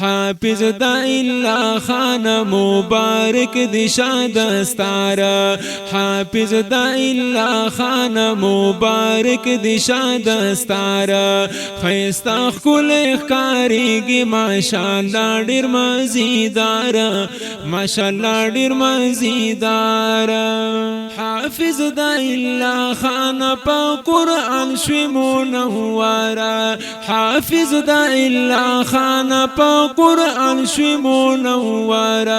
حافظ د الله خان مبارک دی شادستار حافظ د الله خان مبارک دی شادستار خیستا خل ښکاریږي ماشاءالله ډیر مزیدار ماشاءالله ډیر مزیدار حافظ د الله خان په قرآن شوی منور حافظ د الله خان په قرآن شوی منور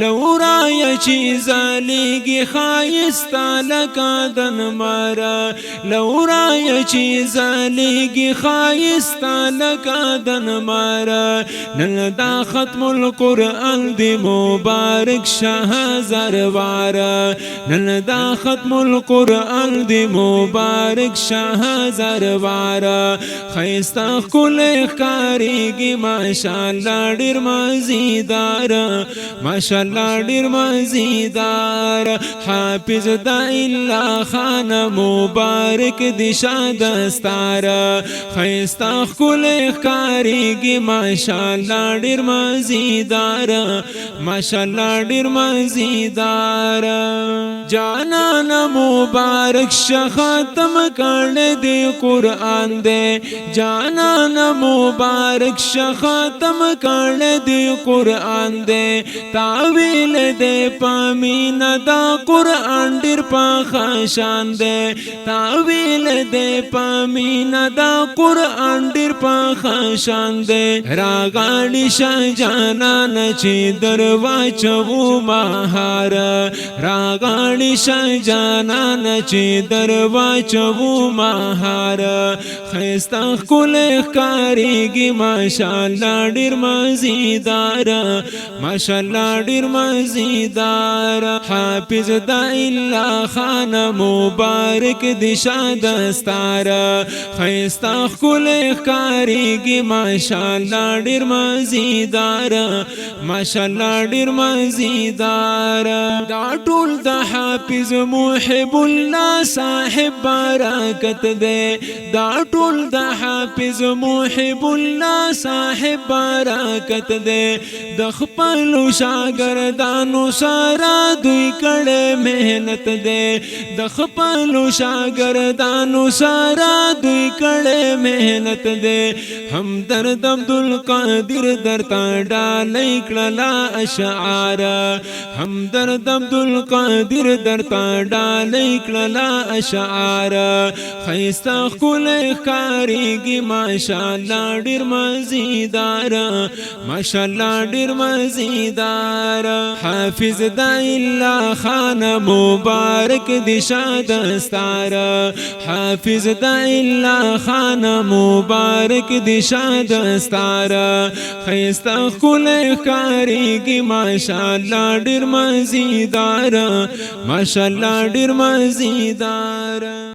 لورای چی زلیگی خایستا لکا دنمار لورای چی زلیگی خایستا لکا دنمار نن دا ختم القرآن دی مبارک شاه زروار نن دا ختم القرآن دی مبارک شاه زروار خیستا کل ښکاریږي ماشاءالله ډیر مزیدار ماشاءالله ډیر مزیدار حافظ د الله خان مبارک دی شادستار خیستا کل ښکاریږي ماشاءالله ډیر مزیدار ماشاءالله ډیر مزیدار جانان مبارک ختم کړه دی قرآن دے جانان مبارک ختم کړه دی قرآن دے تاویل دے پامین دا قرآن ډیر په شان دے تاویل دے پامین دا قرآن ډیر په شان دے راغاړي شه جانان چې درواچو مهار راغاړي شه جانان چې درواچو مهار خیستا کل ښکاریږي ماشاءالله ډیر مزیدار ماشاءالله ډیر مزیدار حافظ د الله خان مبارک دی شادستار خیستا کل ښکاریږي ماشاءالله ډیر مزیدار ماشاءالله ډیر مزیدار دا ټول د حافظ محب الله صاحب برکت دے دا ټول د حافظ محب الله صاحب برکت دے د خپل شاګردانو سره دوی کړه مهنت دے د خپل شاګردانو سره دوی کړه مهنت دے همدرد عبدالقادر درته ډالۍ کړله اشعار همدرد عبدالقادر درته ډالۍ کړله اشعار خیستا ښکلی ښکاریږي ماشاءالله ډیر مزیدار ماشاءالله ډیر مزیدار حافظ د الله خان مبارک دی شادستار حافظ د الله خان مبارک دی شادستار خیستا ښکلی ښکاریږي ماشاءالله ډیر مزیدار ماشاءالله ډیر مزیدار